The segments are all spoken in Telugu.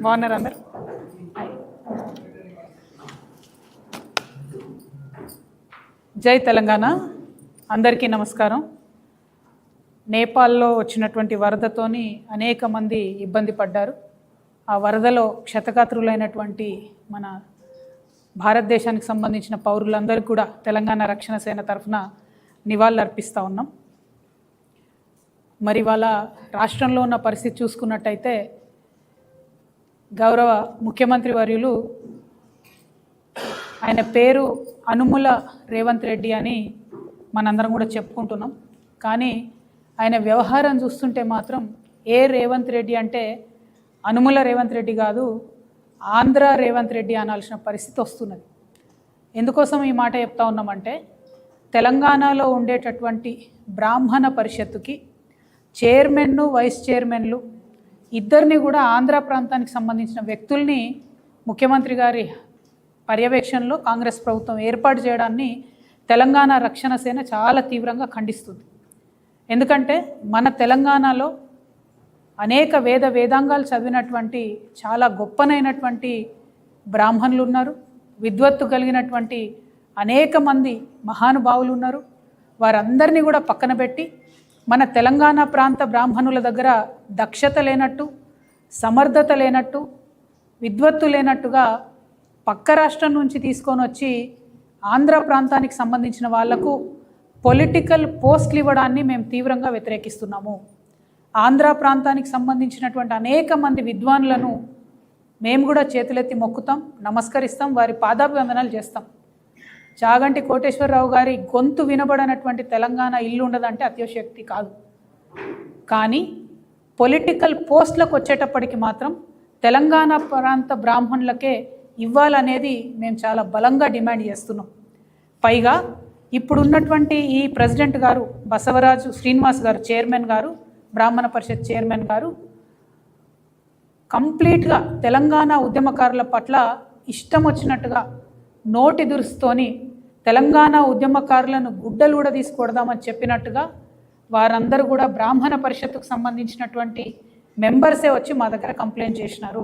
బాగున్నారు అందరు. జై తెలంగాణ. అందరికీ నమస్కారం. నేపాల్లో వచ్చినటువంటి వరదతోని అనేక మంది ఇబ్బంది పడ్డారు. ఆ వరదలో క్షతగాత్రులైనటువంటి మన భారతదేశానికి సంబంధించిన పౌరులందరూ కూడా తెలంగాణ రక్షణ సేన తరఫున నివాళులు అర్పిస్తూ ఉన్నాం. మరి వాళ్ళ రాష్ట్రంలో ఉన్న పరిస్థితి చూసుకున్నట్టయితే గౌరవ ముఖ్యమంత్రి వర్యులు ఆయన పేరు అనుముల రేవంత్ రెడ్డి అని మనందరం కూడా చెప్పుకుంటున్నాం. కానీ ఆయన వ్యవహారం చూస్తుంటే మాత్రం ఏ రేవంత్ రెడ్డి అంటే అనుముల రేవంత్ రెడ్డి కాదు, ఆంధ్ర రేవంత్ రెడ్డి అనాల్సిన పరిస్థితి వస్తున్నది. ఎందుకోసం ఈ మాట చెప్తా ఉన్నామంటే తెలంగాణలో ఉండేటటువంటి బ్రాహ్మణ పరిషత్తుకి చైర్మన్ను వైస్ చైర్మన్లు ఇద్దరిని కూడా ఆంధ్ర ప్రాంతానికి సంబంధించిన వ్యక్తుల్ని ముఖ్యమంత్రి గారి పర్యవేక్షణలో కాంగ్రెస్ ప్రభుత్వం ఏర్పాటు చేయడాన్ని తెలంగాణ రక్షణ సేన చాలా తీవ్రంగా ఖండిస్తుంది. ఎందుకంటే మన తెలంగాణలో అనేక వేదాంగాలు చదివినటువంటి చాలా గొప్పనైనటువంటి బ్రాహ్మణులు ఉన్నారు, విద్వత్తు కలిగినటువంటి అనేక మంది మహానుభావులు ఉన్నారు. వారందరినీ కూడా పక్కన పెట్టి మన తెలంగాణ ప్రాంత బ్రాహ్మణుల దగ్గర దక్షత లేనట్టు, సమర్థత లేనట్టు, విద్వత్తు లేనట్టుగా పక్క రాష్ట్రం నుంచి తీసుకొని వచ్చి ఆంధ్ర ప్రాంతానికి సంబంధించిన వాళ్లకు పొలిటికల్ పోస్టులు ఇవ్వడాన్ని మేము తీవ్రంగా వ్యతిరేకిస్తున్నాము. ఆంధ్ర ప్రాంతానికి సంబంధించినటువంటి అనేక మంది విద్వాన్లను మేము కూడా చేతులెత్తి మొక్కుతాం, నమస్కరిస్తాం, వారి పాదాభివందనాలు చేస్తాం. చాగంటి కోటేశ్వరరావు గారి గొంతు వినబడనటువంటి తెలంగాణ ఇల్లు ఉండదంటే అత్యోశక్తి కాదు. కానీ పొలిటికల్ పోస్టులకు వచ్చేటప్పటికి మాత్రం తెలంగాణ ప్రాంత బ్రాహ్మణులకే ఇవ్వాలనేది మేము చాలా బలంగా డిమాండ్ చేస్తున్నాం. పైగా ఇప్పుడున్నటువంటి ఈ ప్రెసిడెంట్ గారు బసవరాజు శ్రీనివాస్ గారు, చైర్మన్ గారు, బ్రాహ్మణ పరిషత్ చైర్మన్ గారు కంప్లీట్గా తెలంగాణ ఉద్యమకారుల పట్ల ఇష్టం వచ్చినట్టుగా నోటి దురుస్తోని తెలంగాణ ఉద్యమకారులను గుడ్డలూడ తీసుకొడదామని చెప్పినట్టుగా వారందరూ కూడా బ్రాహ్మణ పరిషత్తుకు సంబంధించినటువంటి మెంబర్సే వచ్చి మా దగ్గర కంప్లైంట్ చేసినారు.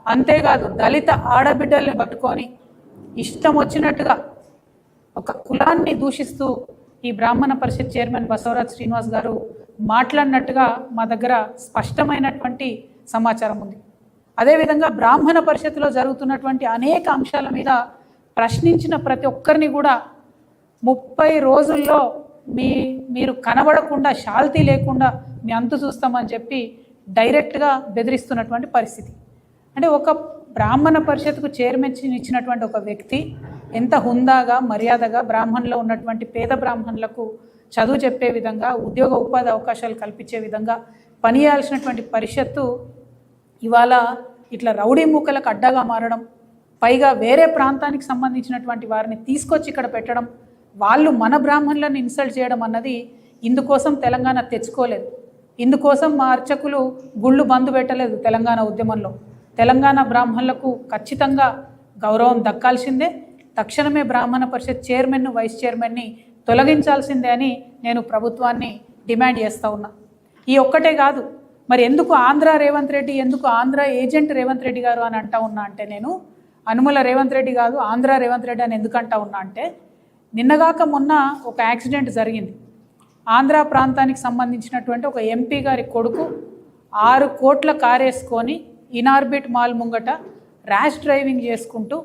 అంతేకాదు దళిత ఆడబిడ్డల్ని పట్టుకొని ఇష్టం వచ్చినట్టుగా ఒక కులాన్ని దూషిస్తూ ఈ బ్రాహ్మణ పరిషత్ చైర్మన్ బసవరాజ్ శ్రీనివాస్ గారు మాట్లాడినట్టుగా మా దగ్గర స్పష్టమైనటువంటి సమాచారం ఉంది. అదేవిధంగా బ్రాహ్మణ పరిషత్తులో జరుగుతున్నటువంటి అనేక అంశాల మీద ప్రశ్నించిన ప్రతి ఒక్కరిని కూడా 30 రోజుల్లో మీరు కనబడకుండా, శాల్తీ లేకుండా మీ అంతు చూస్తామని చెప్పి డైరెక్ట్గా బెదిరిస్తున్నటువంటి పరిస్థితి. అంటే ఒక బ్రాహ్మణ పరిషత్కు చైర్మన్ ఇచ్చినటువంటి ఒక వ్యక్తి ఎంత హుందాగా, మర్యాదగా బ్రాహ్మణులో ఉన్నటువంటి పేద బ్రాహ్మణులకు చదువు చెప్పే విధంగా, ఉద్యోగ ఉపాధి అవకాశాలు కల్పించే విధంగా పనిచేయాల్సినటువంటి పరిషత్తు ఇవాళ ఇట్లా రౌడీ మూకలకు అడ్డగా మారడం, పైగా వేరే ప్రాంతానికి సంబంధించినటువంటి వారిని తీసుకొచ్చి ఇక్కడ పెట్టడం, వాళ్ళు మన బ్రాహ్మణులను ఇన్సల్ట్ చేయడం అన్నది ఇందుకోసం తెలంగాణ తెచ్చుకోలేదు. ఇందుకోసం మా అర్చకులు గుళ్ళు బంద్ పెట్టలేదు. తెలంగాణ ఉద్యమంలో తెలంగాణ బ్రాహ్మణులకు ఖచ్చితంగా గౌరవం దక్కాల్సిందే. తక్షణమే బ్రాహ్మణ పరిషత్ చైర్మన్ను, వైస్ చైర్మన్ని తొలగించాల్సిందే అని నేను ప్రభుత్వాన్ని డిమాండ్ చేస్తూ ఉన్నా. ఈ ఒక్కటే కాదు, మరి ఎందుకు ఆంధ్ర రేవంత్ రెడ్డి, ఎందుకు ఆంధ్ర ఏజెంట్ రేవంత్ రెడ్డి గారు అని అంటా ఉన్నా అంటే నేను అనుముల రేవంత్ రెడ్డి కాదు ఆంధ్ర రేవంత్ రెడ్డి అని ఎందుకు అంటా ఉన్నా అంటే నిన్నగాక మొన్న ఒక యాక్సిడెంట్ జరిగింది. ఆంధ్ర ప్రాంతానికి సంబంధించినటువంటి ఒక ఎంపీ గారి కొడుకు 6 కోట్ల కారు వేసుకొని ఇనార్బిట్ మాల్ ముంగట ర్యాష్ డ్రైవింగ్ చేసుకుంటూ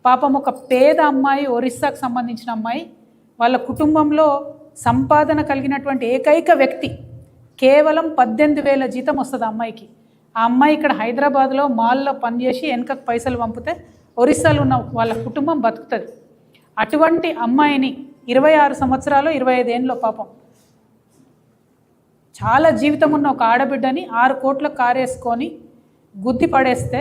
పాపం ఒక పేద అమ్మాయి, ఒరిస్సాకు సంబంధించిన అమ్మాయి, వాళ్ళ కుటుంబంలో సంపాదన కలిగినటువంటి ఏకైక వ్యక్తి, కేవలం 18,000 జీతం వస్తుంది ఆ అమ్మాయికి. ఆ అమ్మాయి ఇక్కడ హైదరాబాద్లో మాల్లో పనిచేసి వెనకకు పైసలు పంపితే ఒరిస్సాలో ఉన్న వాళ్ళ కుటుంబం బతుకుతుంది. అటువంటి అమ్మాయిని 26 సంవత్సరాలు 25 ఏళ్ళలో పాపం చాలా జీవితం ఉన్న ఒక ఆడబిడ్డని 6 కోట్ల కారు వేసుకొని గుద్ది పడేస్తే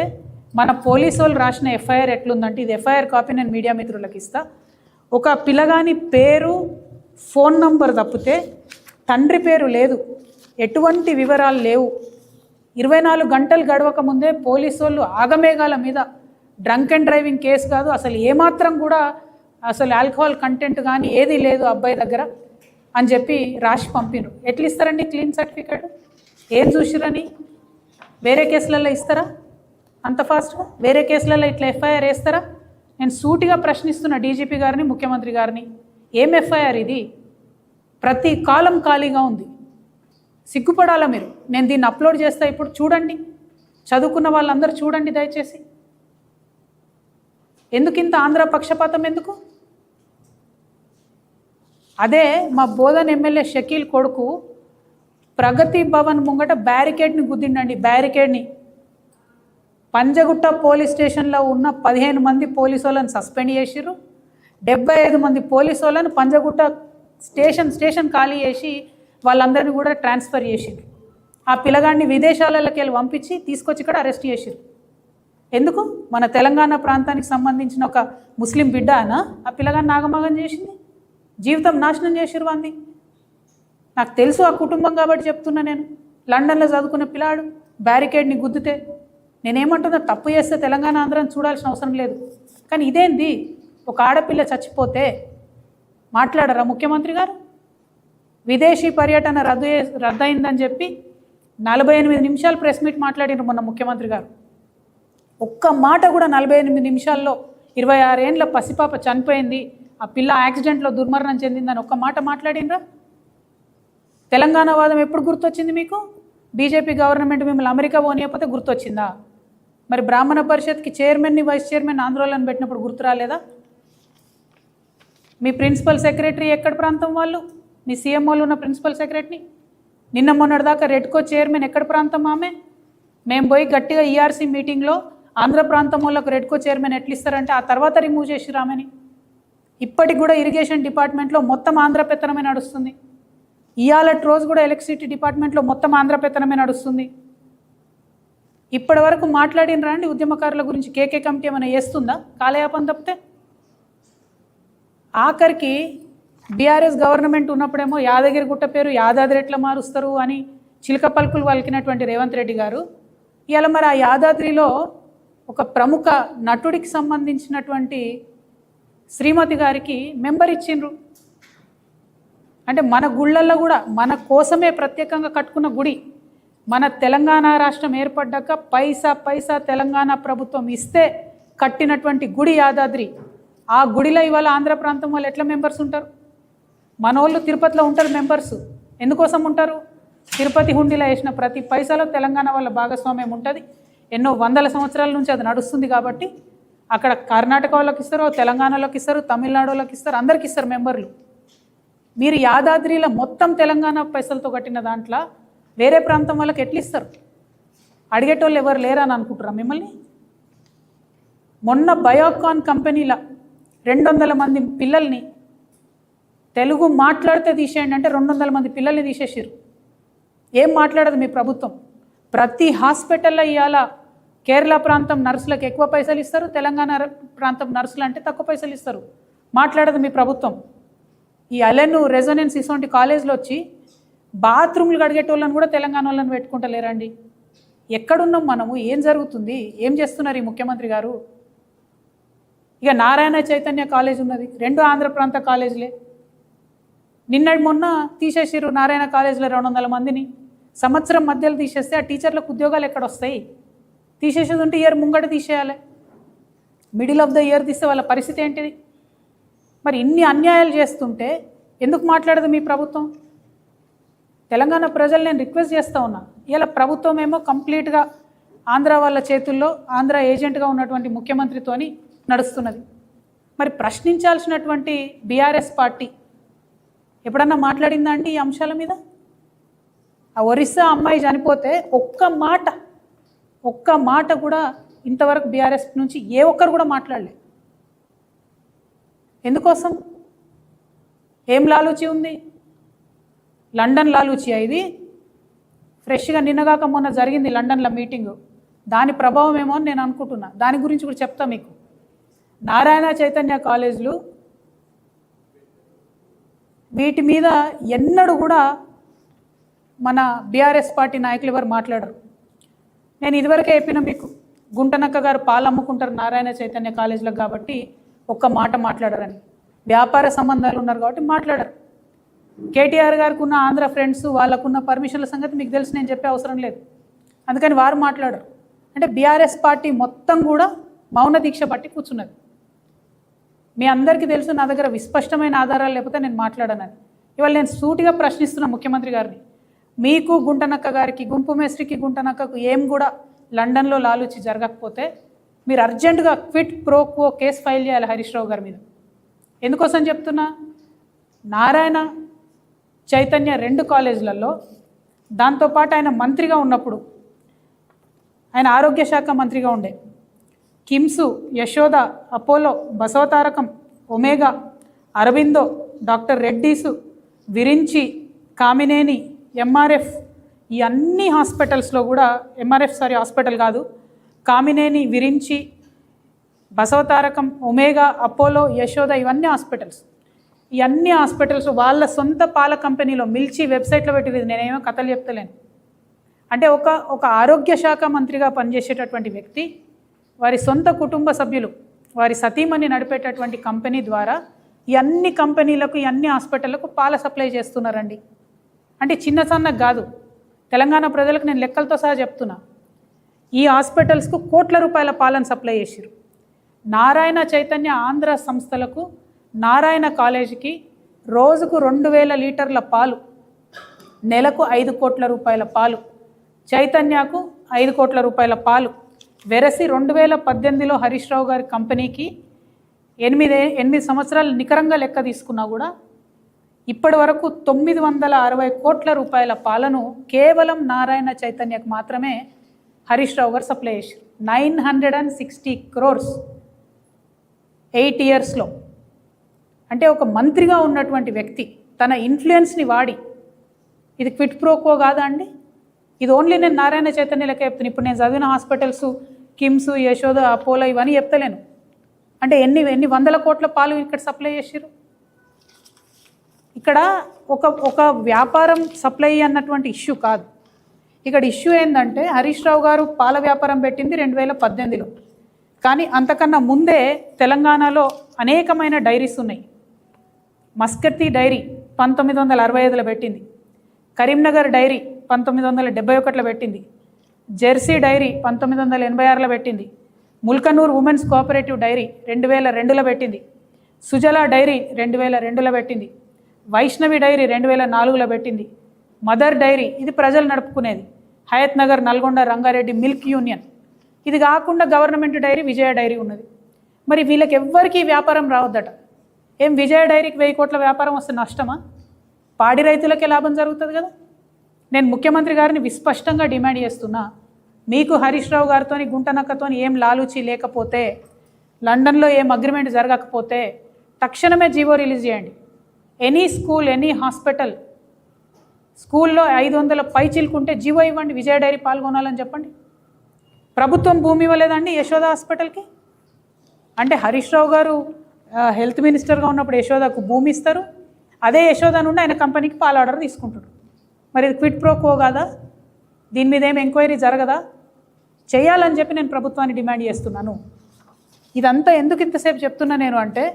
మన పోలీసు వాళ్ళు రాసిన ఎఫ్ఐఆర్ ఎట్లుందంటే, ఇది ఎఫ్ఐఆర్ కాపీ నేను మీడియా మిత్రులకు ఇస్తా. ఒక పిల్లగాని పేరు, ఫోన్ నంబర్ తప్పితే తండ్రి పేరు లేదు, ఎటువంటి వివరాలు లేవు. 24 గంటలు గడవక ముందే పోలీసు వాళ్ళు ఆగమేఘాల మీద డ్రంక్ అండ్ డ్రైవింగ్ కేసు కాదు, అసలు ఏమాత్రం కూడా అసలు ఆల్కహాల్ కంటెంట్ కానీ ఏది లేదు అబ్బాయి దగ్గర అని చెప్పి రాసి పంపినరు. ఎట్లా ఇస్తారండి క్లీన్ సర్టిఫికేట్? ఏం చూసిరని? వేరే కేసులలో ఇస్తారా అంత ఫాస్ట్గా? వేరే కేసులలో ఇట్లా ఎఫ్ఐఆర్ వేస్తారా? నేను సూటిగా ప్రశ్నిస్తున్న డీజీపీ గారిని, ముఖ్యమంత్రి గారిని, ఏం ఎఫ్ఐఆర్ ఇది? ప్రతి కాలం ఖాళీగా ఉంది. సిగ్గుపడాలా మీరు? నేను దీన్ని అప్లోడ్ చేస్తా, ఇప్పుడు చూడండి, చదువుకున్న వాళ్ళందరూ చూడండి దయచేసి. ఎందుకు ఇంత ఆంధ్ర పక్షపాతం ఎందుకు? అదే మా బోధన్ ఎమ్మెల్యే షకీల్ కొడుకు ప్రగతి భవన్ ముంగట బ్యారికేడ్ని గుద్దిండండి, బ్యారికేడ్ని. పంజగుట్ట పోలీస్ స్టేషన్లో ఉన్న 15 మంది పోలీసు వాళ్ళని సస్పెండ్ చేసిర్రు, 75 మంది పోలీసు వాళ్ళని పంజగుట్ట స్టేషన్ ఖాళీ చేసి వాళ్ళందరినీ కూడా ట్రాన్స్ఫర్ చేసిర్రు. ఆ పిల్లగాడిని విదేశాలకి వెళ్ళి పంపించి తీసుకొచ్చి ఇక్కడ అరెస్ట్ చేసిర్రు. ఎందుకు? మన తెలంగాణ ప్రాంతానికి సంబంధించిన ఒక ముస్లిం బిడ్డ అనా ఆ పిల్లగాడిని నాగమగం చేసింది, జీవితం నాశనం చేసిర్రు అంది. నాకు తెలుసు ఆ కుటుంబం కాబట్టి చెప్తున్నా. నేను లండన్లో చదువుకున్న పిల్లాడు బ్యారికేడ్ని గుద్దితే నేనేమంటున్నా, తప్పు చేస్తే తెలంగాణ ఆంధ్రాన్ని చూడాల్సిన అవసరం లేదు. కానీ ఇదేంది, ఒక ఆడపిల్ల చచ్చిపోతే మాట్లాడరా ముఖ్యమంత్రి గారు? విదేశీ పర్యటన రద్దయిందని చెప్పి 48 నిమిషాలు ప్రెస్ మీట్ మాట్లాడినారు మొన్న ముఖ్యమంత్రి గారు. ఒక్క మాట కూడా 48 నిమిషాల్లో 26 ఏళ్ళ పసిపాప చనిపోయింది, ఆ పిల్ల యాక్సిడెంట్లో దుర్మరణం చెందిందని ఒక్క మాట మాట్లాడినరా? తెలంగాణ వాదం ఎప్పుడు గుర్తొచ్చింది మీకు? బీజేపీ గవర్నమెంట్ మిమ్మల్ని అమెరికా పోనీయకపోతే గుర్తొచ్చిందా? మరి బ్రాహ్మణ పరిషత్కి చైర్మన్ని, వైస్ చైర్మన్ ఆందోళన పెట్టినప్పుడు గుర్తు రాలేదా? మీ ప్రిన్సిపల్ సెక్రటరీ ఎక్కడ ప్రాంతం వాళ్ళు? మీ సీఎంఓలు ఉన్న ప్రిన్సిపల్ సెక్రటరీ నిన్న మొన్నటిదాకా రెడ్కో చైర్మన్ ఎక్కడ ప్రాంతం ఆమె? మేము పోయి గట్టిగా ఈఆర్సీ మీటింగ్లో ఆంధ్ర ప్రాంతం వాళ్ళకు రెడ్కో చైర్మన్ ఎట్లా ఇస్తారంటే ఆ తర్వాత రిమూవ్ చేసి రామని. ఇప్పటికి కూడా ఇరిగేషన్ డిపార్ట్మెంట్లో మొత్తం ఆంధ్ర పెత్తనమే నడుస్తుంది. ఇవాళ రోజు కూడా ఎలక్ట్రిసిటీ డిపార్ట్మెంట్లో మొత్తం ఆంధ్ర పెత్తనమే నడుస్తుంది. ఇప్పటి వరకు మాట్లాడినరా అండి ఉద్యమకారుల గురించి? కేకే కమిటీ ఏమైనా చేస్తుందా కాలయాపన తప్పితే? ఆఖరికి బీఆర్ఎస్ గవర్నమెంట్ ఉన్నప్పుడేమో యాదగిరిగుట్ట పేరు యాదాద్రి ఎట్లా మారుస్తారు అని చిలక పలుకులు పలికినటువంటి రేవంత్ రెడ్డి గారు ఇవాళ మరి ఆ యాదాద్రిలో ఒక ప్రముఖ నటుడికి సంబంధించినటువంటి శ్రీమతి గారికి మెంబర్ ఇచ్చిండ్రు. అంటే మన గుళ్ళల్లో కూడా మన కోసమే ప్రత్యేకంగా కట్టుకున్న గుడి, మన తెలంగాణ రాష్ట్రం ఏర్పడ్డాక పైసా తెలంగాణ ప్రభుత్వం ఇస్తే కట్టినటువంటి గుడి యాదాద్రి. ఆ గుడిలో ఇవాళ ఆంధ్ర ప్రాంతం వాళ్ళు ఎట్లా మెంబర్స్ ఉంటారు? మన వాళ్ళు తిరుపతిలో ఉంటారు మెంబర్స్. ఎందుకోసం ఉంటారు? తిరుపతి హుండీలో వేసిన ప్రతి పైసాలో తెలంగాణ వాళ్ళ భాగస్వామ్యం ఉంటుంది. ఎన్నో వందల సంవత్సరాల నుంచి అది నడుస్తుంది కాబట్టి అక్కడ కర్ణాటక వాళ్ళకి ఇస్తారు, తెలంగాణలోకి ఇస్తారు, తమిళనాడు వాళ్ళకి ఇస్తారు, అందరికి ఇస్తారు మెంబర్లు. మీరు యాదాద్రిలో మొత్తం తెలంగాణ పైసలతో కట్టిన దాంట్లో వేరే ప్రాంతం వాళ్ళకి ఎట్లా ఇస్తారు? అడిగేటోళ్ళు ఎవరు లేరని అనుకుంటారా మిమ్మల్ని? మొన్న బయోకాన్ కంపెనీల 200 మంది పిల్లల్ని తెలుగు మాట్లాడితే తీసేయండి అంటే 200 మంది పిల్లల్ని తీసేసారు. ఏం మాట్లాడదు మీ ప్రభుత్వం. ప్రతి హాస్పిటల్లో ఇవాళ కేరళ ప్రాంతం నర్సులకు ఎక్కువ పైసలు ఇస్తారు, తెలంగాణ ప్రాంతం నర్సులు అంటే తక్కువ పైసలు ఇస్తారు. మాట్లాడదు మీ ప్రభుత్వం. ఈ అలెను రెజొనెన్స్ ఇటువంటి కాలేజ్లో వచ్చి బాత్రూమ్లు కడిగేటోళ్ళని కూడా తెలంగాణ వాళ్ళని పెట్టుకుంటలేరండి. ఎక్కడున్నాం మనము? ఏం జరుగుతుంది? ఏం చేస్తున్నారు ఈ ముఖ్యమంత్రి గారు? ఇక నారాయణ చైతన్య కాలేజ్ ఉన్నది, 2 ఆంధ్ర ప్రాంత కాలేజీలే. నిన్నటి మొన్న తీసేసిర్రు నారాయణ కాలేజీలో 200 మందిని. సంవత్సరం మధ్యలో తీసేస్తే ఆ టీచర్లకు ఉద్యోగాలు ఎక్కడ వస్తాయి? తీసేసేది ఉంటే ఇయర్ ముంగట తీసేయాలి. మిడిల్ ఆఫ్ ద ఇయర్ తీస్తే వాళ్ళ పరిస్థితి ఏంటిది? మరి ఇన్ని అన్యాయాలు చేస్తుంటే ఎందుకు మాట్లాడదు మీ ప్రభుత్వం? తెలంగాణ ప్రజలు నేను రిక్వెస్ట్ చేస్తూ ఉన్నా. ఇలా ప్రభుత్వం ఏమో కంప్లీట్గా ఆంధ్ర వాళ్ళ చేతుల్లో ఆంధ్ర ఏజెంట్గా ఉన్నటువంటి ముఖ్యమంత్రితోని నడుస్తున్నది. మరి ప్రశ్నించాల్సినటువంటి బీఆర్ఎస్ పార్టీ ఎప్పుడన్నా మాట్లాడిందా అండి ఈ అంశాల మీద? ఆ ఒరిస్సా అమ్మాయి చనిపోతే ఒక్క మాట కూడా ఇంతవరకు బీఆర్ఎస్ నుంచి ఏ ఒక్కరు కూడా మాట్లాడలే. ఎందుకోసం? ఏం లాలూచి ఉంది? లండన్ లాలూచి ఇది. ఫ్రెష్గా నిన్నగాక మొన్న జరిగింది లండన్లో మీటింగు, దాని ప్రభావం ఏమో అని నేను అనుకుంటున్నా. దాని గురించి కూడా చెప్తా మీకు. నారాయణ చైతన్య కాలేజీలు వీటి మీద ఎన్నడూ కూడా మన బీఆర్ఎస్ పార్టీ నాయకులు ఎవరు మాట్లాడరు. నేను ఇదివరకే చెప్పిన మీకు, గుంటనక్క గారు పాలు అమ్ముకుంటారు నారాయణ చైతన్య కాలేజీలకు కాబట్టి ఒక్క మాట మాట్లాడరని. వ్యాపార సంబంధాలు ఉన్నారు కాబట్టి మాట్లాడరు. కేటీఆర్ గారికి ఉన్న ఆంధ్ర ఫ్రెండ్స్ వాళ్ళకున్న పర్మిషన్ల సంగతి మీకు తెలిసి నేను చెప్పే అవసరం లేదు. అందుకని వారు మాట్లాడరు. అంటే బీఆర్ఎస్ పార్టీ మొత్తం కూడా మౌన దీక్ష పట్టి కూర్చున్నది. మీ అందరికీ తెలుసు నా దగ్గర విస్పష్టమైన ఆధారాలు లేకపోతే నేను మాట్లాడనని. ఇవాళ నేను సూటిగా ప్రశ్నిస్తున్నా ముఖ్యమంత్రి గారిని, మీకు గుంటనక్క గారికి, గుంపు మేస్త్రికి గుంటనక్కకు ఏం కూడా లండన్లో లాలూచి జరగకపోతే మీరు అర్జెంటుగా quit pro quo case file చేయాలి హరీష్ రావు గారి మీద. ఎందుకోసం చెప్తున్నా, నారాయణ చైతన్య 2 కాలేజీలలో, దాంతోపాటు ఆయన మంత్రిగా ఉన్నప్పుడు, ఆయన ఆరోగ్య శాఖ మంత్రిగా ఉండే, కిమ్సు, యశోద, అపోలో, బసవతారకం, ఒమేగా, అరబిందో, డాక్టర్ రెడ్డీసు, విరించి, కామినేని, ఎంఆర్ఎఫ్, ఈ అన్ని హాస్పిటల్స్లో కూడా హాస్పిటల్ కాదు, కామినేని, విరించి, బసవతారకం, ఒమేగా, అపోలో, యశోద, ఇవన్నీ హాస్పిటల్స్. ఈ అన్ని హాస్పిటల్స్ వాళ్ళ సొంత పాల కంపెనీలో మిల్చి వెబ్సైట్లో పెట్టింది. నేనేమో కథలు చెప్తలేను. అంటే ఒక ఆరోగ్య శాఖ మంత్రిగా పనిచేసేటటువంటి వ్యక్తి వారి సొంత కుటుంబ సభ్యులు, వారి సతీమణి నడిపేటటువంటి కంపెనీ ద్వారా ఈ అన్ని కంపెనీలకు, ఈ అన్ని హాస్పిటళ్లకు పాల సప్లై చేస్తున్నారండి. అంటే చిన్న సన్నకు కాదు, తెలంగాణ ప్రజలకు నేను లెక్కలతో సహా చెప్తున్నా. ఈ హాస్పిటల్స్కు కోట్ల రూపాయల పాలను సప్లై చేసిరు. నారాయణ చైతన్య ఆంధ్ర సంస్థలకు, నారాయణ కాలేజీకి రోజుకు 2000 లీటర్ల పాలు, నెలకు 5 కోట్ల రూపాయల పాలు, చైతన్యకు 5 కోట్ల రూపాయల పాలు వెరసి 2018లో హరీష్ రావు గారి కంపెనీకి 8 సంవత్సరాలు నికరంగా లెక్క తీసుకున్నా కూడా ఇప్పటి వరకు 960 కోట్ల రూపాయల పాలను కేవలం నారాయణ చైతన్యకు మాత్రమే హరీష్ రావు గారు సప్లై చేశారు. 960 crores 8 yearsలో. అంటే ఒక మంత్రిగా ఉన్నటువంటి వ్యక్తి తన ఇన్ఫ్లుయెన్స్ని వాడి, ఇది క్విట్ ప్రోకో కాదా అండి? ఇది ఓన్లీ నేను నారాయణ చైతన్య లెక్క చెప్తాను. ఇప్పుడు నేను చదివిన హాస్పిటల్స్, కిమ్స్, యశోద, అపోలో ఇవన్నీ చెప్తలేను. అంటే ఎన్ని వందల కోట్ల పాలు ఇక్కడ సప్లై చేసారు. ఇక్కడ ఒక వ్యాపారం సప్లై అన్నటువంటి ఇష్యూ కాదు. ఇక్కడ ఇష్యూ ఏంటంటే హరీష్ రావు గారు పాల వ్యాపారం పెట్టింది 2018లో. కానీ అంతకన్నా ముందే తెలంగాణలో అనేకమైన డైరీస్ ఉన్నాయి. మస్కత్తి డైరీ 1965లో పెట్టింది, కరీంనగర్ డైరీ 1971లో పెట్టింది, జెర్సీ డైరీ 1986లో పెట్టింది, ముల్కనూర్ ఉమెన్స్ కోఆపరేటివ్ డైరీ 2002లో పెట్టింది, సుజలా డైరీ 2002లో పెట్టింది, వైష్ణవి డైరీ 2004లో పెట్టింది, మదర్ డైరీ ఇది ప్రజలు నడుపుకునేది, హయత్ నగర్, నల్గొండ, రంగారెడ్డి మిల్క్ యూనియన్, ఇది కాకుండా గవర్నమెంట్ డైరీ విజయ డైరీ ఉన్నది. మరి వీళ్ళకి ఎవ్వరికీ వ్యాపారం రావద్దట. ఏం విజయ డైరీకి 1000 కోట్ల వ్యాపారం వస్తే నష్టమా? పాడి రైతులకే లాభం జరుగుతుంది కదా. నేను ముఖ్యమంత్రి గారిని విస్పష్టంగా డిమాండ్ చేస్తున్నా, మీకు హరీష్ రావు గారితో, గుంటనక్కతో ఏం లాలూచి లేకపోతే, లండన్లో ఏం అగ్రిమెంట్ జరగకపోతే తక్షణమే జీవో రిలీజ్ చేయండి. ఎనీ స్కూల్, ఎనీ హాస్పిటల్, స్కూల్లో 500 పైచిలుకుంటే జీవో ఇవ్వండి, విజయ డైరీ పాల్గొనాలని చెప్పండి. ప్రభుత్వం భూమి ఇవ్వలేదండి యశోద హాస్పిటల్కి. అంటే హరీష్ రావు గారు హెల్త్ మినిస్టర్గా ఉన్నప్పుడు యశోదకు భూమి ఇస్తారు, అదే యశోద నుండి ఆయన కంపెనీకి పాల ఆర్డర్ తీసుకుంటారు. మరి ఇది క్విట్ ప్రోకో కాదా? దీని మీద ఏం ఎంక్వైరీ జరగదా? చేయాలని చెప్పి నేను ప్రభుత్వాన్ని డిమాండ్ చేస్తున్నాను. ఇదంతా ఎందుకు ఇంతసేపు చెప్తున్నా నేను అంటే,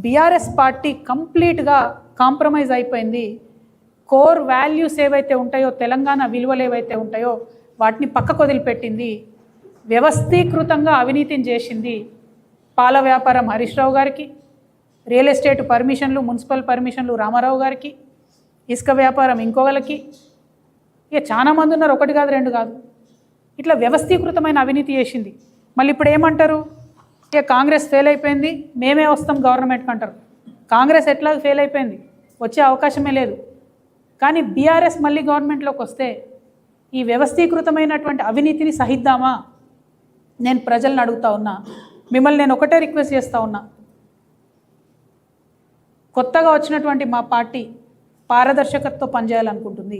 బీఆర్ఎస్ పార్టీ కంప్లీట్గా కాంప్రమైజ్ అయిపోయింది. కోర్ వాల్యూస్ ఏవైతే ఉంటాయో, తెలంగాణ విలువలు ఏవైతే ఉంటాయో వాటిని పక్కకు వదిలిపెట్టింది. వ్యవస్థీకృతంగా అవినీతిని చేసింది. పాల వ్యాపారం హరీష్ రావు గారికి, రియల్ ఎస్టేట్ పర్మిషన్లు, మున్సిపల్ పర్మిషన్లు రామారావు గారికి, ఇసుక వ్యాపారం ఇంకోగలకి, ఇక చాలా మంది ఉన్నారు, 1 కాదు 2 కాదు. ఇట్లా వ్యవస్థీకృతమైన అవినీతి చేసింది. మళ్ళీ ఇప్పుడు ఏమంటారు, ఇక కాంగ్రెస్ ఫెయిల్ అయిపోయింది, మేమే వస్తాం గవర్నమెంట్కి అంటారు. కాంగ్రెస్ ఎట్లా ఫెయిల్ అయిపోయింది, వచ్చే అవకాశమే లేదు. కానీ బీఆర్ఎస్ మళ్ళీ గవర్నమెంట్లోకి వస్తే ఈ వ్యవస్థీకృతమైనటువంటి అవినీతిని సహిద్దామా? నేను ప్రజలను అడుగుతా ఉన్నా, మిమ్మల్ని నేను ఒకటే రిక్వెస్ట్ చేస్తూ ఉన్నా, కొత్తగా వచ్చినటువంటి మా పార్టీ పారదర్శకతతో పనిచేయాలనుకుంటుంది,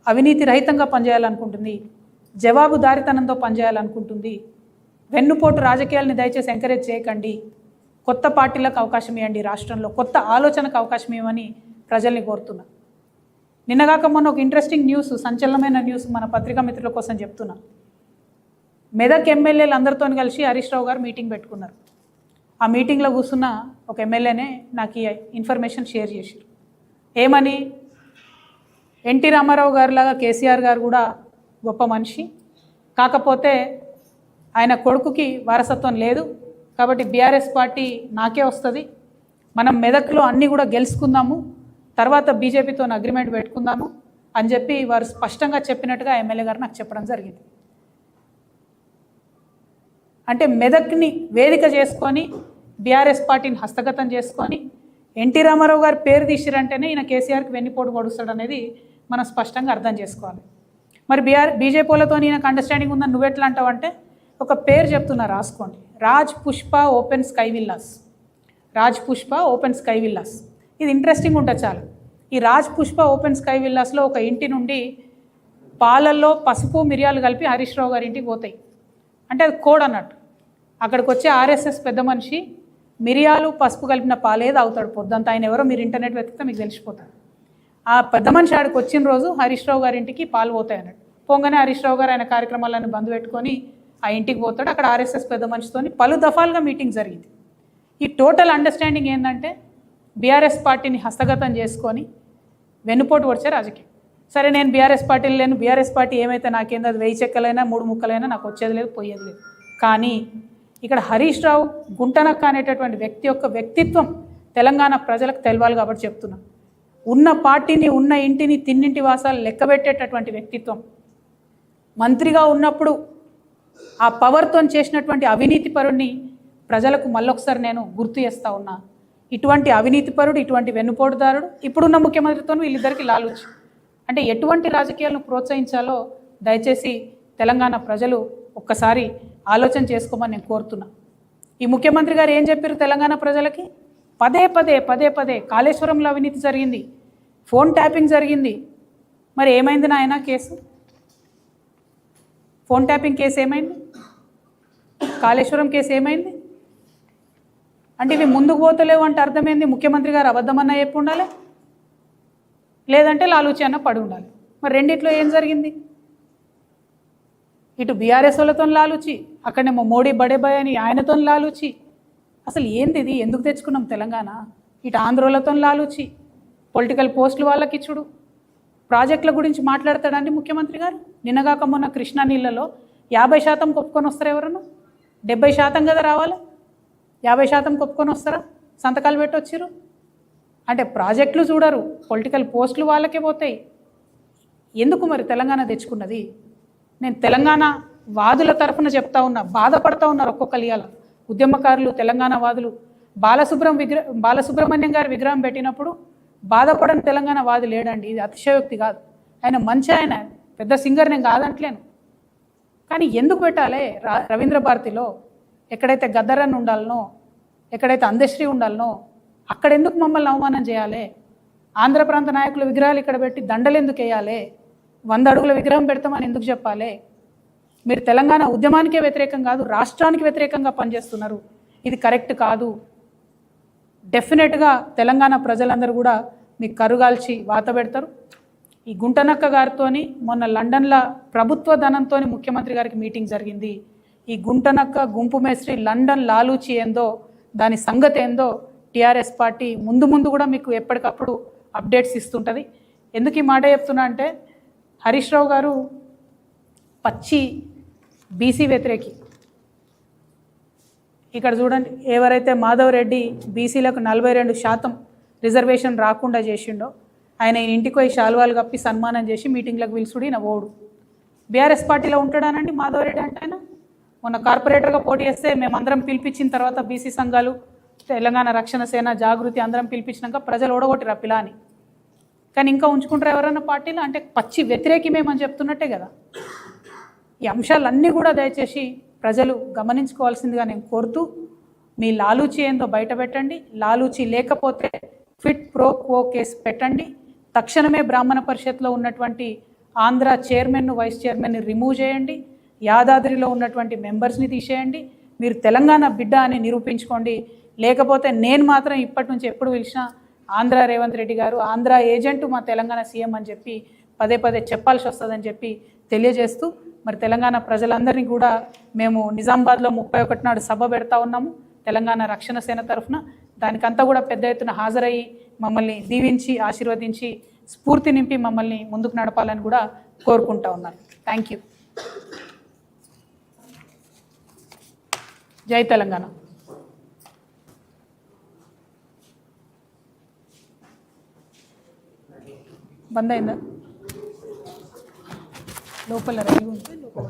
అవినీతి రహితంగా పనిచేయాలనుకుంటుంది, జవాబుదారితనంతో పనిచేయాలనుకుంటుంది. వెన్నుపోటు రాజకీయాలని దయచేసి ఎంకరేజ్ చేయకండి. కొత్త పార్టీలకు అవకాశం ఇవ్వండి, రాష్ట్రంలో కొత్త ఆలోచనకు అవకాశం ఇవ్వమని ప్రజల్ని కోరుతున్నా. నిన్నగాక మొన్న ఒక ఇంట్రెస్టింగ్ న్యూస్, సంచలనమైన న్యూస్ మన పత్రికా మిత్రుల కోసం చెప్తున్నా. మెదక్ ఎమ్మెల్యేలు అందరితో కలిసి హరీష్ రావు గారు మీటింగ్ పెట్టుకున్నారు. ఆ మీటింగ్లో కూర్చున్న ఒక ఎమ్మెల్యేనే నాకు ఈ ఇన్ఫర్మేషన్ షేర్ చేశారు. ఏమని, ఎన్టీ రామారావు గారిలాగా కేసీఆర్ గారు కూడా గొప్ప మనిషి, కాకపోతే ఆయన కొడుకుకి వారసత్వం లేదు కాబట్టి బీఆర్ఎస్ పార్టీ నాకే వస్తుంది, మనం మెదక్లో అన్నీ కూడా గెలుచుకుందాము, తర్వాత బీజేపీతో అగ్రిమెంట్ పెట్టుకుందాము అని చెప్పి వారు స్పష్టంగా చెప్పినట్టుగా ఎమ్మెల్యే గారు నాకు చెప్పడం జరిగింది. అంటే మెదక్ని వేదిక చేసుకొని బీఆర్ఎస్ పార్టీని హస్తగతం చేసుకొని ఎన్టీ రామారావు గారి పేరు తీసిరంటేనే ఈయన కేసీఆర్కి వెన్నుపోటు పొడుస్తాడు అనేది మనం స్పష్టంగా అర్థం చేసుకోవాలి. మరి బీజేపీలతో ఈయనకు అండర్స్టాండింగ్ ఉందని నువ్వెట్లా అంటావంటే ఒక పేరు చెప్తున్నా రాసుకోండి, Raj Pushpa open sky villas. Raj Pushpa open sky villas ఇది ఇంట్రెస్టింగ్ ఉంటుంది చాలా. ఈ రాజ్ పుష్ప ఓపెన్ స్కై విల్లాస్లో ఒక ఇంటి నుండి పాలల్లో పసుపు మిరియాలు కలిపి హరీష్ రావు గారి ఇంటికి పోతాయి. అంటే అది కోడ్ అన్నట్టు. అక్కడికి వచ్చే ఆర్ఎస్ఎస్ పెద్ద మనిషి మిరియాలు పసుపు కలిపిన పాలే తాగుతాడు పొద్దుంతా. ఆయన ఎవరో మీరు ఇంటర్నెట్ వెతికితే మీకు తెలిసిపోతారు. ఆ పెద్ద మనిషి ఆడికి వచ్చిన రోజు హరీష్ రావు గారి ఇంటికి పాలు పోతాయి అన్నట్టు. పోగానే హరీష్ రావు గారు ఆయన కార్యక్రమాలను బంద్ పెట్టుకొని ఆ ఇంటికి పోతాడు. అక్కడ ఆర్ఎస్ఎస్ పెద్ద మనిషితో పలు దఫాలుగా మీటింగ్ జరిగింది. ఈ టోటల్ అండర్స్టాండింగ్ ఏంటంటే బీఆర్ఎస్ పార్టీని హస్తగతం చేసుకొని వెన్నుపోటు వచ్చే రాజకీయం. సరే నేను బీఆర్ఎస్ పార్టీలు లేను, బీఆర్ఎస్ పార్టీ ఏమైతే నాకేందో అది 1000 చెక్కలైనా 3 ముక్కలైనా నాకు వచ్చేది లేదు పోయేది లేదు. కానీ ఇక్కడ హరీష్ రావు గుంటనక్క అనేటటువంటి వ్యక్తి యొక్క వ్యక్తిత్వం తెలంగాణ ప్రజలకు తెలవాలి కాబట్టి చెప్తున్నా. ఉన్న పార్టీని ఉన్న ఇంటిని తిన్నింటి వాసాలు లెక్కబెట్టేటటువంటి వ్యక్తిత్వం. మంత్రిగా ఉన్నప్పుడు ఆ పవర్తో చేసినటువంటి అవినీతిపరుడిని ప్రజలకు మళ్ళొకసారి నేను గుర్తు చేస్తూ ఉన్నా. ఇటువంటి అవినీతిపరుడు, ఇటువంటి వెన్నుపోటుదారుడు ఇప్పుడున్న ముఖ్యమంత్రితో వీళ్ళిద్దరికీ లాలుచి. అంటే ఎటువంటి రాజకీయాలను ప్రోత్సహించాలో దయచేసి తెలంగాణ ప్రజలు ఒక్కసారి ఆలోచన చేసుకోమని నేను కోరుతున్నా. ఈ ముఖ్యమంత్రి గారు ఏం చెప్పారు తెలంగాణ ప్రజలకి? పదే పదే కాళేశ్వరంలో అవినీతి జరిగింది, ఫోన్ ట్యాపింగ్ జరిగింది. మరి ఏమైంది నాయన కేసు? ఫోన్ ట్యాపింగ్ కేసు ఏమైంది? కాళేశ్వరం కేసు ఏమైంది? అంటే ఇవి ముందుకు పోతలేవు అంటే అర్థమైంది ముఖ్యమంత్రి గారు అబద్ధమన్నా చెప్పి ఉండాలి, లేదంటే లాలూచి అన్న పడి ఉండాలి. మరి రెండిట్లో ఏం జరిగింది? ఇటు బీఆర్ఎస్ వాళ్ళతో లాలూచి, అక్కడనేమో మోడీ బడేబాయ్ అని ఆయనతో లాలూచి. అసలు ఏంది ఇది? ఎందుకు తెచ్చుకున్నాం తెలంగాణ? ఇటు ఆంధ్రోలతో లాలూచి, పొలిటికల్ పోస్టులు వాళ్ళకి ఇచ్చుడు, ప్రాజెక్టుల గురించి మాట్లాడతాడండి ముఖ్యమంత్రి గారు. నిన్నగాక మొన్న కృష్ణా నీళ్ళలో 50% ఒప్పుకొని వస్తారు ఎవరన్నా? 70% కదా రావాలి, 50% ఒప్పుకొని వస్తారా? సంతకాలు పెట్టి వచ్చిర్రు. అంటే ప్రాజెక్టులు చూడరు, పొలిటికల్ పోస్టులు వాళ్ళకే పోతాయి. ఎందుకు మరి తెలంగాణ తెచ్చుకున్నది? నేను తెలంగాణ వాదుల తరఫున చెప్తా ఉన్నా, బాధపడతా ఉన్నారు ఒక్కొక్కరు. ఇవాళ ఉద్యమకారులు, తెలంగాణ వాదులు బాలసుబ్రహ్మణ్యం గారి విగ్రహం పెట్టినప్పుడు బాధపడని తెలంగాణ వాది లేడండి. ఇది అతిశయోక్తి కాదు. ఆయన మంచి, ఆయన పెద్ద సింగర్, నేను కాదంటలేను. కానీ ఎందుకు పెట్టాలి? రవీంద్ర భారతిలో ఎక్కడైతే గద్దరన్ ఉండాలనో, ఎక్కడైతే అందశ్రీ ఉండాలనో అక్కడ ఎందుకు మమ్మల్ని అవమానం చేయాలి? ఆంధ్ర ప్రాంత నాయకుల విగ్రహాలు ఇక్కడ పెట్టి దండలు ఎందుకు వేయాలి? 100 అడుగుల విగ్రహం పెడతామని ఎందుకు చెప్పాలి? మీరు తెలంగాణ ఉద్యమానికే వ్యతిరేకం కాదు, రాష్ట్రానికి వ్యతిరేకంగా పనిచేస్తున్నారు. ఇది కరెక్ట్ కాదు. డెఫినెట్గా తెలంగాణ ప్రజలందరూ కూడా మీకు కరుగాల్చి వాత పెడతారు. ఈ గుంటనక్క గారితో మొన్న లండన్లో ప్రభుత్వ ధనంతో ముఖ్యమంత్రి గారికి మీటింగ్ జరిగింది. ఈ గుంటనక్క, గుంపు మేస్త్రి, లండన్ లాలూచి ఏందో, దాని సంగతి ఏందో టీఆర్ఎస్ పార్టీ ముందు కూడా మీకు ఎప్పటికప్పుడు అప్డేట్స్ ఇస్తుంటుంది. ఎందుకు ఈ మాట చెప్తున్నా అంటే హరీష్ రావు గారు పచ్చి బీసీ వ్యతిరేకి. ఇక్కడ చూడండి, ఎవరైతే మాధవ్ రెడ్డి బీసీలకు 42% రిజర్వేషన్ రాకుండా చేసిండో ఆయన ఇంటికి పోయి శాల్వాలు కప్పి సన్మానం చేసి మీటింగ్లకు పిలుచుడి నా ఓడు. బీఆర్ఎస్ పార్టీలో ఉంటాడానండి మాధవ్ రెడ్డి అంటే ఆయన. మొన్న కార్పొరేటర్గా పోటీ చేస్తే మేమందరం పిలిపించిన తర్వాత బీసీ సంఘాలు, తెలంగాణ రక్షణ సేన, జాగృతి అందరం పిలిపించినాక ప్రజలు ఓడగొట్టిరా పిలాని. కానీ ఇంకా ఉంచుకుంటారు ఎవరన్నా పార్టీలో? అంటే పచ్చి వ్యతిరేకమేమని చెప్తున్నట్టే కదా. ఈ అంశాలన్నీ కూడా దయచేసి ప్రజలు గమనించుకోవాల్సిందిగా నేను కోరుతూ, మీ లాలూచి ఏందో బయట పెట్టండి. లాలూచి లేకపోతే ఫిట్ ప్రో క్వో కేసు పెట్టండి. తక్షణమే బ్రాహ్మణ పరిషత్లో ఉన్నటువంటి ఆంధ్ర చైర్మన్ను, వైస్ చైర్మన్ని రిమూవ్ చేయండి. యాదాద్రిలో ఉన్నటువంటి మెంబర్స్ని తీసేయండి. మీరు తెలంగాణ బిడ్డ అని నిరూపించుకోండి. లేకపోతే నేను మాత్రం ఇప్పటి నుంచి ఎప్పుడు పిలిచినా ఆంధ్ర రేవంత్ రెడ్డి గారు ఆంధ్ర ఏజెంటు, మా తెలంగాణ సీఎం అని చెప్పి పదే చెప్పాల్సి వస్తుందని చెప్పి తెలియజేస్తూ, మరి తెలంగాణ ప్రజలందరినీ కూడా మేము నిజామాబాద్లో 31 నాడు సభ పెడతా ఉన్నాము తెలంగాణ రక్షణ సేన తరఫున. దానికంతా కూడా పెద్ద ఎత్తున హాజరయ్యి మమ్మల్ని దీవించి ఆశీర్వదించి స్ఫూర్తి నింపి మమ్మల్ని ముందుకు నడపాలని కూడా కోరుకుంటా ఉన్నాను. Thank you. జై తెలంగాణ. బంద్ అయిందా? లోపల రైలు ఉంటే లోపల